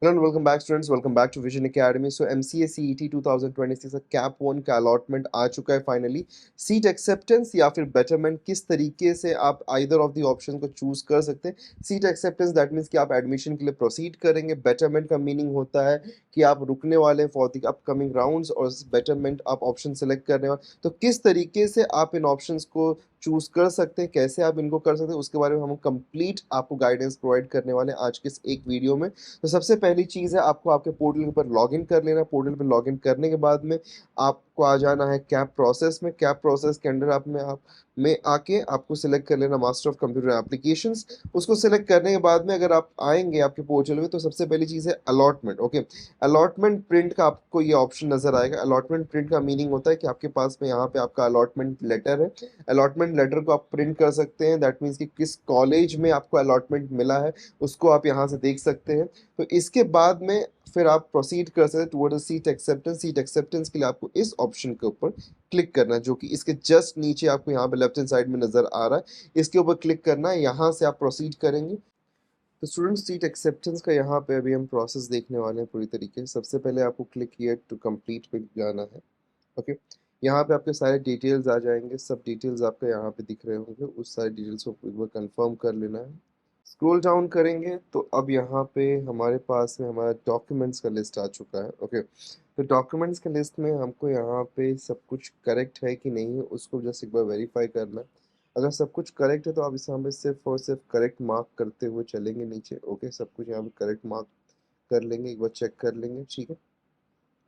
Hello and welcome back students, welcome back to Vision Academy. So MCA CET 2026 का cap 1 का allotment आ चुका है finally. Seat acceptance या फिर बेटरमेंट, किस तरीके से आप आइदर ऑफ द ऑप्शन को चूज कर सकते हैं. सीट एक्सेप्टेंस दैट मीन्स कि आप एडमिशन के लिए प्रोसीड करेंगे. बेटरमेंट का मीनिंग होता है कि आप रुकने वाले फॉर द अपकमिंग राउंड्स, और बेटरमेंट आप ऑप्शन सेलेक्ट करने वाले. तो किस तरीके से आप इन ऑप्शंस को चूज कर सकते हैं, कैसे आप इनको कर सकते हैं, उसके बारे में हम कंप्लीट आपको गाइडेंस प्रोवाइड करने वाले हैं आज के इस एक वीडियो में. तो सबसे पहली चीज़ है, आपको आपके पोर्टल के ऊपर लॉगिन कर लेना. पोर्टल पर लॉगिन करने के बाद में आपको आ जाना है कैप प्रोसेस में. कैप प्रोसेस के अंडर आप में आके आपको सिलेक्ट कर लेना मास्टर ऑफ कंप्यूटर एप्लीकेशंस. उसको सिलेक्ट करने के बाद में अगर आप आएंगे आपके पोर्टल में, तो सबसे पहली चीज़ है अलॉटमेंट. ओके, अलॉटमेंट प्रिंट का आपको ये ऑप्शन नजर आएगा. अलॉटमेंट प्रिंट का मीनिंग होता है कि आपके पास में यहाँ पे आपका अलॉटमेंट लेटर है. अलॉटमेंट लेटर को आप प्रिंट कर सकते हैं. दैट मीन्स कि किस कॉलेज में आपको अलॉटमेंट मिला है उसको आप यहाँ से देख सकते हैं. तो इसके बाद में फिर आप प्रोसीड कर सकते हैं towards seat acceptance. Seat acceptance के लिए आपको इस ऑप्शन के ऊपर क्लिक करना है, जो कि इसके जस्ट नीचे आपको यहाँ पे लेफ्ट हैंड साइड में नजर आ रहा है. इसके ऊपर क्लिक करना है, यहाँ से आप प्रोसीड करेंगे. तो स्टूडेंट सीट एक्सेप्टेंस का यहाँ पे अभी हम प्रोसेस देखने वाले हैं पूरी तरीके से. सबसे पहले आपको क्लिक हियर टू कंप्लीट पे जाना है. ओके, यहाँ पे आपके सारे डिटेल्स आ जाएंगे. सब डिटेल्स आपका यहाँ पे दिख रहे होंगे. उस सारे डिटेल्स को एक बार कंफर्म कर लेना है. स्क्रॉल डाउन करेंगे तो अब यहाँ पे हमारे पास में हमारा डॉक्यूमेंट्स का लिस्ट आ चुका है. ओके, तो डॉक्यूमेंट्स के लिस्ट में हमको यहाँ पे सब कुछ करेक्ट है कि नहीं है उसको जस्ट एक बार वेरीफाई करना है. अगर सब कुछ करेक्ट है तो आप इसे हमें सिर्फ और सिर्फ करेक्ट मार्क करते हुए चलेंगे नीचे. ओके, सब कुछ यहाँ पे करेक्ट मार्क कर लेंगे, एक बार चेक कर लेंगे. ठीक है,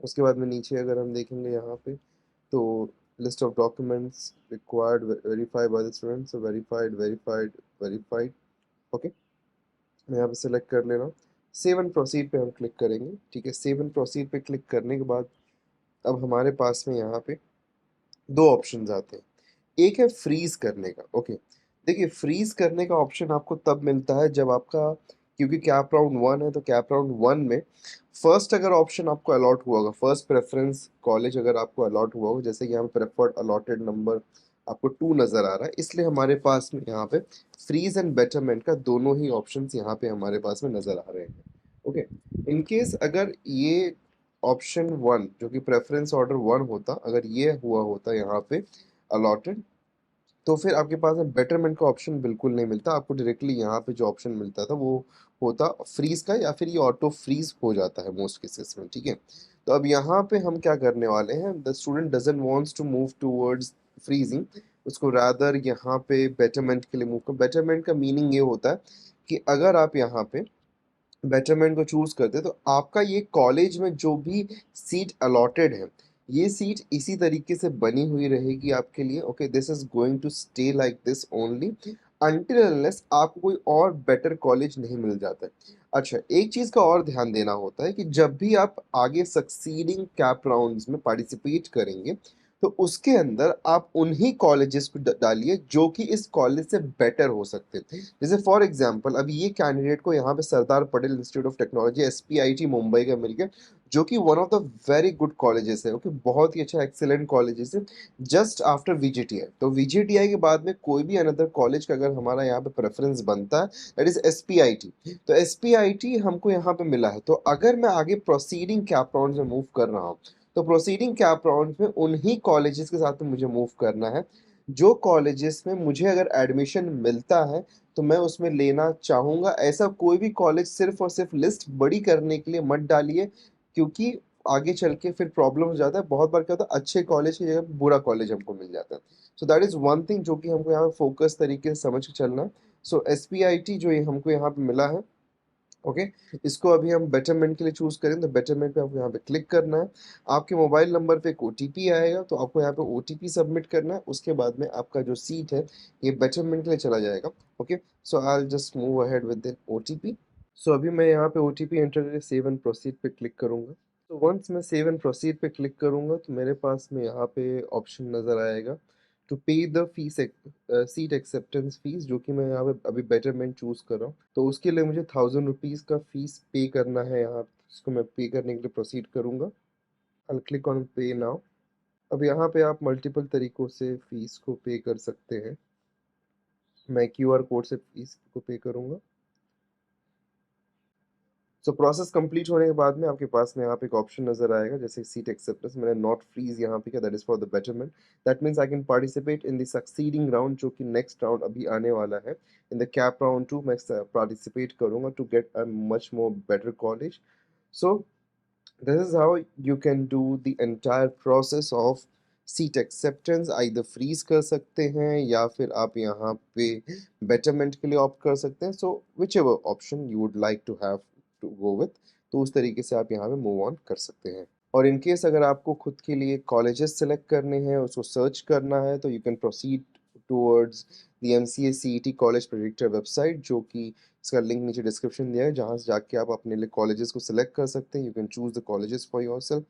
उसके बाद में नीचे अगर हम देखेंगे यहाँ पे, तो list of documents required verify by the student. So verified verified verified. Okay, मैं यहाँ पे सेलेक्ट कर ले रहा हूँ. सेव एंड प्रोसीड पे हम क्लिक करेंगे. ठीक है, सेव एंड प्रोसीड पे क्लिक करने के बाद अब हमारे पास में यहाँ पे दो ऑप्शंस आते हैं. एक है फ्रीज करने का. ओके, देखिए फ्रीज करने का ऑप्शन आपको तब मिलता है जब आपका, क्योंकि कैप राउंड 1 है, तो कैप राउंड 1 में फर्स्ट अगर ऑप्शन आपको अलॉट हुआ होगा, फर्स्ट प्रेफरेंस कॉलेज अगर आपको अलॉट हुआ होगा, जैसे कि यहाँ पे प्रेफर्ड अलॉटेड नंबर आपको 2 नज़र आ रहा है, इसलिए हमारे पास में यहाँ पे फ्रीज एंड बेटरमेंट का दोनों ही ऑप्शंस यहाँ पे हमारे पास में नज़र आ रहे हैं. ओके, इन केस अगर ये ऑप्शन 1 जो कि प्रेफरेंस ऑर्डर 1 होता, अगर ये हुआ होता यहाँ पे अलॉटेड, तो फिर आपके पास में बेटरमेंट का ऑप्शन बिल्कुल नहीं मिलता. आपको डायरेक्टली यहाँ पे जो ऑप्शन मिलता था वो होता फ्रीज का, या फिर ये ऑटो फ्रीज हो जाता है मोस्ट केसेस में. ठीक है, तो अब यहाँ पे हम क्या करने वाले हैं, the student doesn't wants to move towards freezing, उसको रादर यहाँ पे बेटरमेंट के लिए मूव कर. बेटरमेंट का मीनिंग ये होता है कि अगर आप यहाँ पे बेटरमेंट को चूज करते हैं तो आपका ये कॉलेज में जो भी सीट अलॉटेड है, ये सीट इसी तरीके से बनी हुई रहेगी आपके लिए. Okay, this is going to stay like this only until unless आपको कोई और बेटर कॉलेज नहीं मिल जाता है. अच्छा, एक चीज का और ध्यान देना होता है कि जब भी आप आगे सक्सीडिंग कैप राउंड्स में पार्टिसिपेट करेंगे, तो उसके अंदर आप उन्हीं कॉलेजेस को डालिए जो कि इस कॉलेज से बेटर हो सकते हैं. जैसे फॉर एग्जांपल अभी ये कैंडिडेट को यहाँ पे Sardar Patel institute of technology SPIT Mumbai का मिल गया, जो कि one of the very good colleges है. ओके, बहुत ही अच्छा एक्सेलेंट कॉलेजेस है, जस्ट आफ्टर वीजीटीआई. तो वीजीटीआई के बाद में कोई भी अनदर कॉलेज का अगर हमारा यहाँ पे प्रेफरेंस बनता है, दैट इज एसपीआईटी. तो एसपीआईटी हमको यहाँ पे मिला है, तो अगर मैं आगे प्रोसीडिंग कैप राउंड में मूव कर रहा हूँ, तो प्रोसीडिंग कैप राउंड में उन्हीं कॉलेजेस के साथ में मुझे मूव करना है जो कॉलेजेस में मुझे अगर एडमिशन मिलता है तो मैं उसमें लेना चाहूँगा. ऐसा कोई भी कॉलेज सिर्फ और सिर्फ लिस्ट बड़ी करने के लिए मत डालिए, क्योंकि आगे चल के फिर प्रॉब्लम हो जाता है. बहुत बार क्या होता है, अच्छे कॉलेज की जगह बुरा कॉलेज हमको मिल जाता है. So that is one thing जो कि हमको यहाँ पे फोकस तरीके से समझ के चलना है. सो एस पी आई टी जो ये हमको यहाँ पे मिला है. ओके, इसको अभी हम बेटरमेंट के लिए चूज करें, तो बेटरमेंट पे आपको यहाँ पे क्लिक करना है. आपके मोबाइल नंबर पे एक ओटीपी आएगा, तो आपको यहाँ पे ओटीपी सबमिट करना है. उसके बाद में आपका जो सीट है ये बेटरमेंट के लिए चला जाएगा. Okay, so I will just move ahead with the OTP. So अभी मैं यहाँ पे ओटीपी एंटर करके सेव एंड प्रोसीड पे क्लिक करूंगा. तो वंस मैं सेव एंड प्रोसीड पे क्लिक करूंगा तो मेरे पास में यहाँ पे ऑप्शन नज़र आएगा टू पे the fees, seat acceptance fees, जो कि मैं यहाँ पे अभी बेटरमेंट चूज कर रहा हूँ. तो उसके लिए मुझे 1000 रुपीज़ का फीस पे करना है यहाँ. इसको मैं पे करने के लिए प्रोसीड करूँगा. आई क्लिक ऑन पे नाउ. अब यहाँ पे आप मल्टीपल तरीकों से फीस को पे कर सकते हैं. मैं क्यूआर कोड से फीस को पे करूँगा. सो प्रोसेस कंप्लीट होने के बाद में आपके पास में यहाँ पे एक ऑप्शन नज़र आएगा, जैसे सीट एक्सेप्टेंस मैंने नॉट फ्रीज़ यहाँ पे किया, that is for the betterment. That means I can participate in the succeeding round, जो कि नेक्स्ट राउंड अभी आने वाला है। इन द कैप राउंड 2 मैं पार्टिसिपेट करूँगा to get a much more better college. So this is how you can do the entire process of seat acceptance. Either freeze कर सकते हैं या फिर आप यहाँ पे बेटरमेंट के लिए ऑप्ट कर सकते हैं। So whichever option you would like to have to go with, तो उस तरीके से आप यहाँ पे मूव ऑन कर सकते हैं। और इन केस अगर आपको खुद के लिए कॉलेजेस सेलेक्ट करने हैं, उसको सर्च करना है, तो you can proceed towards the MCA CET college predictor website, जो कि इसका लिंक नीचे डिस्क्रिप्शन दिया है, जहाँ से जाके आप अपने लिए कॉलेजेस को सिलेक्ट कर सकते हैं। You can choose the colleges for yourself,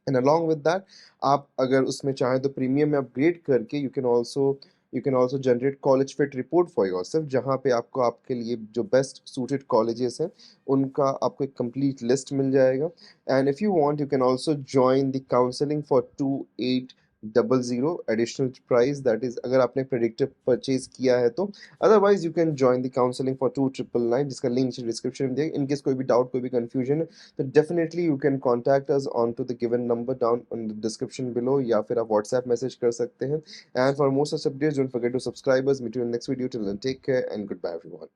and along with that आप अगर उसमें चाहें तो प्रीमियम में अपग्रेड करके you can also generate college fit report for yourself, जहाँ पे आपको आपके लिए जो बेस्ट सूटेड कॉलेजेस हैं उनका आपको एक कंप्लीट लिस्ट मिल जाएगा। And if you want you can also join the counselling for 2800 additional price, that is अगर आपने प्रेडिक्टिव परचेज किया है तो। Otherwise you can join the counselling for 2999, जिसका लिंक नीचे डिस्क्रिप्शन में दिया। इन केस कोई भी डाउट, कोई भी कंफ्यूजन है, तो definitely you can contact us on to the given number down in the description below, या फिर आप WhatsApp मैसेज कर सकते हैं। And for more such updates, don't forget to subscribe us. Meet you in the next video. Till then, take care and goodbye everyone.